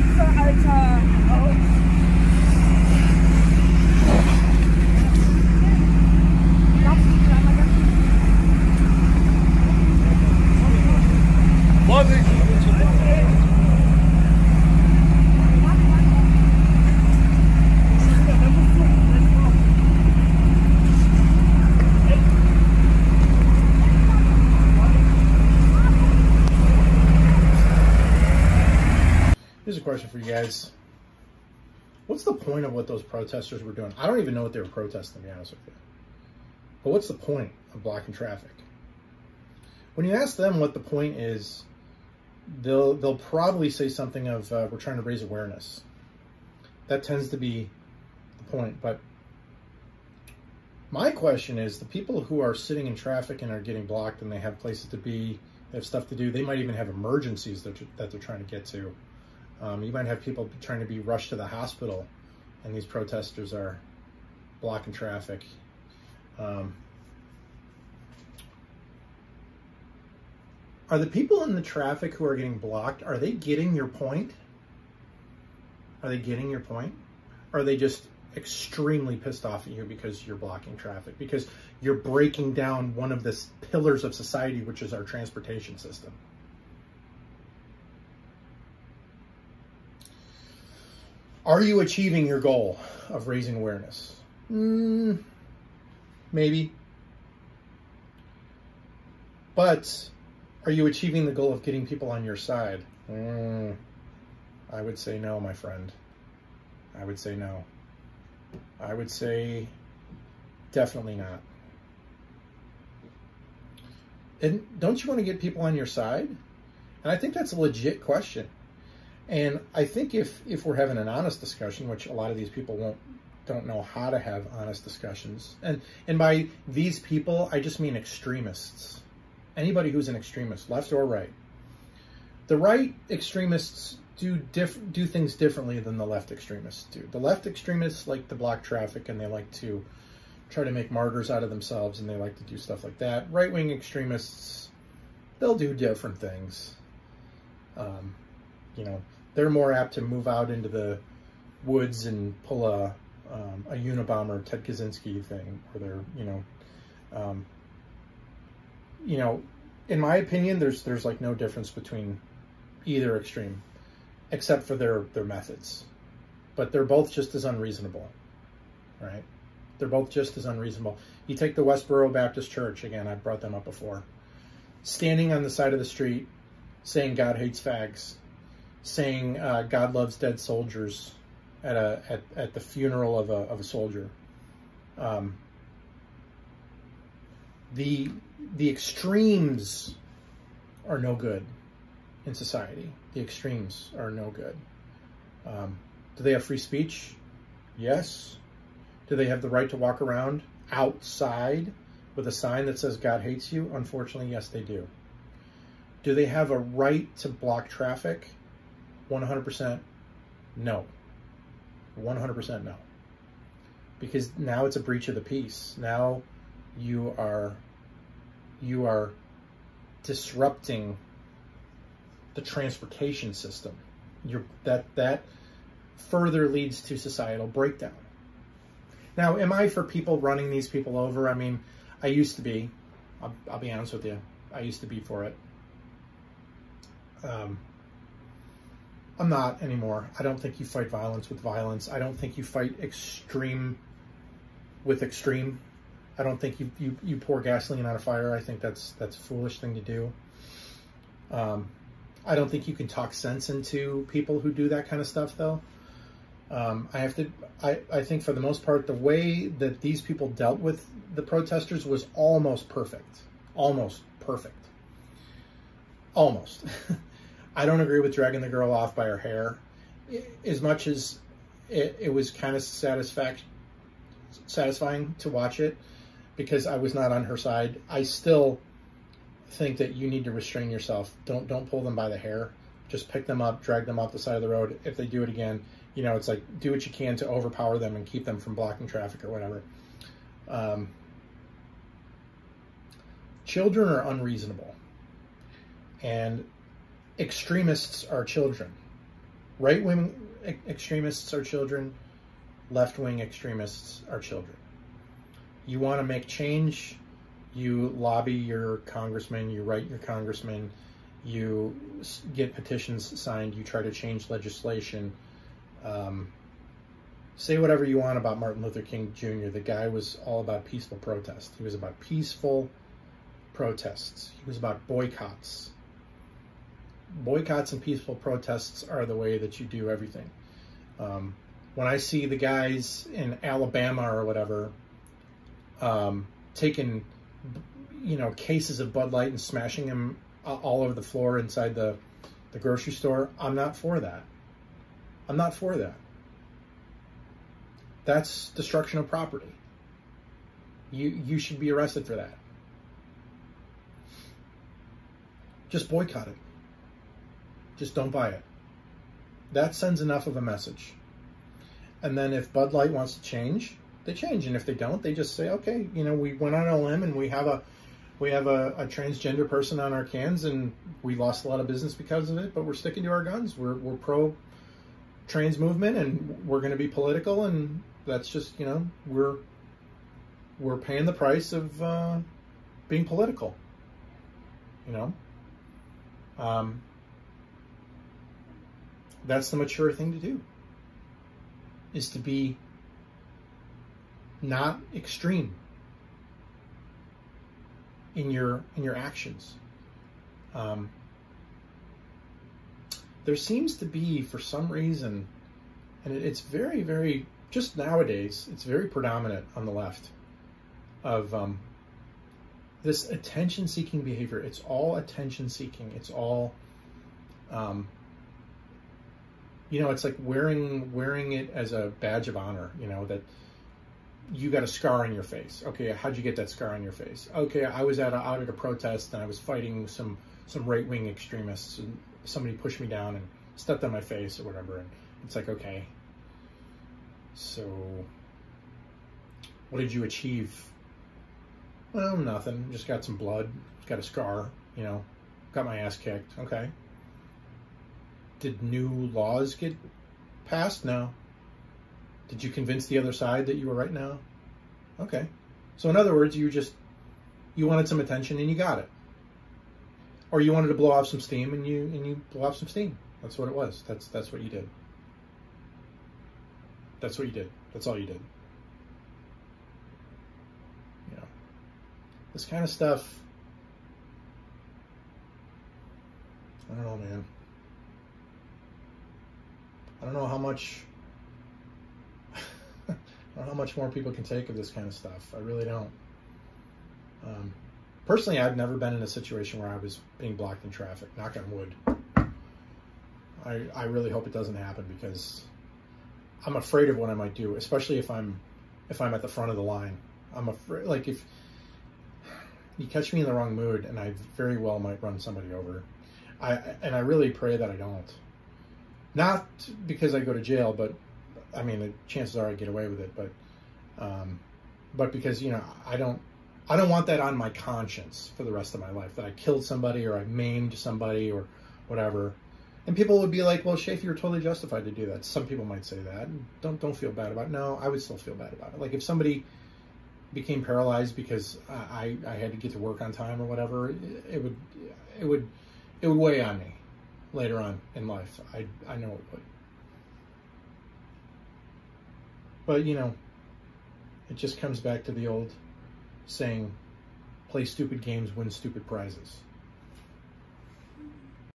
Katze, Alter. Oh. Here's a question for you guys. What's the point of what those protesters were doing? I don't even know what they were protesting, to be honest with you. But what's the point of blocking traffic? When you ask them what the point is, they'll probably say something of, we're trying to raise awareness. That tends to be the point. But my question is, the people who are sitting in traffic and are getting blocked and they have places to be, they have stuff to do, they might even have emergencies that they're trying to get to. You might have people trying to be rushed to the hospital, and these protesters are blocking traffic. Are the people in the traffic who are getting blocked, are they getting your point? Are they getting your point? Or are they just extremely pissed off at you because you're blocking traffic, because you're breaking down one of the pillars of society, which is our transportation system? Are you achieving your goal of raising awareness? Maybe. But are you achieving the goal of getting people on your side? I would say no, my friend. I would say no. I would say definitely not. And don't you want to get people on your side? And I think that's a legit question. And I think if we're having an honest discussion, which a lot of these people don't know how to have honest discussions, and by these people, I just mean extremists. Anybody who's an extremist, left or right. The right extremists do things differently than the left extremists do. The left extremists like to block traffic, and they like to try to make martyrs out of themselves, and they like to do stuff like that. Right-wing extremists, they'll do different things. You know, they're more apt to move out into the woods and pull a Unabomber Ted Kaczynski thing, or they're, you know, in my opinion, there's like no difference between either extreme, except for their methods. But they're both just as unreasonable, right? They're both just as unreasonable. You take the Westboro Baptist Church, again, I've brought them up before, standing on the side of the street, saying God hates fags, saying God loves dead soldiers at the funeral of a soldier. The extremes are no good in society. The extremes are no good. Do they have free speech? Yes. Do they have the right to walk around outside with a sign that says God hates you? Unfortunately, yes, they do. Do they have a right to block traffic? 100% no. 100% no. Because now it's a breach of the peace. Now you are disrupting the transportation system. That further leads to societal breakdown. Now, am I for people running these people over? I mean, I used to be. I'll be honest with you. I used to be for it. I'm not anymore. I don't think you fight violence with violence. I don't think you fight extreme with extreme. I don't think you pour gasoline on a fire. I think that's a foolish thing to do. I don't think you can talk sense into people who do that kind of stuff, though. I think for the most part, the way that these people dealt with the protesters was almost perfect. Almost perfect. Almost. I don't agree with dragging the girl off by her hair. As much as it was kind of satisfying to watch it, because I was not on her side, I still think that you need to restrain yourself. Don't pull them by the hair. Just pick them up, drag them off the side of the road. If they do it again, you know, it's like, do what you can to overpower them and keep them from blocking traffic or whatever. Children are unreasonable, and extremists are children. Right-wing extremists are children. Left-wing extremists are children. You want to make change, you lobby your congressman, you write your congressman, you get petitions signed, you try to change legislation. Say whatever you want about Martin Luther King Jr. The guy was all about peaceful protest. He was about peaceful protests. He was about boycotts. Boycotts and peaceful protests are the way that you do everything. When I see the guys in Alabama or whatever taking, cases of Bud Light and smashing them all over the floor inside the grocery store, I'm not for that. I'm not for that. That's destruction of property. You should be arrested for that. Just boycott it. Just don't buy it. That sends enough of a message. And then if Bud Light wants to change, they change. And if they don't, they just say, okay, we went on a limb and we have a transgender person on our cans and we lost a lot of business because of it, but we're sticking to our guns. We're pro trans movement and we're going to be political, and that's just, we're paying the price of being political, that's the mature thing to do, is to be not extreme in your actions. There seems to be, for some reason, and it's very, very, just nowadays, it's very predominant on the left, of this attention-seeking behavior. It's all attention-seeking. It's all, it's like wearing it as a badge of honor, that you got a scar on your face. Okay, how'd you get that scar on your face? Okay, I was out at a protest and I was fighting some right-wing extremists, and somebody pushed me down and stepped on my face or whatever. And it's like, okay, so what did you achieve? Well, nothing. Just got some blood, got a scar, got my ass kicked. Okay. Did new laws get passed? No. Did you convince the other side that you were right? No. Okay. So in other words, you wanted some attention and you got it. Or you wanted to blow off some steam and you blow off some steam. That's what it was. That's what you did. That's what you did. That's all you did. This kind of stuff, I don't know, man. I don't know how much more people can take of this kind of stuff. I really don't. Personally, I've never been in a situation where I was being blocked in traffic. Knock on wood. I really hope it doesn't happen, because I'm afraid of what I might do, especially if I'm at the front of the line. I'm afraid, like, if you catch me in the wrong mood, and I very well might run somebody over. I really pray that I don't. Not because I go to jail, but I mean, the chances are I get away with it. But because I don't want that on my conscience for the rest of my life, that I killed somebody or I maimed somebody or whatever. And people would be like, "Well, Shafe, you're totally justified to do that." Some people might say that. Don't feel bad about it. No, I would still feel bad about it. Like if somebody became paralyzed because I had to get to work on time or whatever, it would weigh on me later on in life. I know it would. But it just comes back to the old saying, play stupid games, win stupid prizes.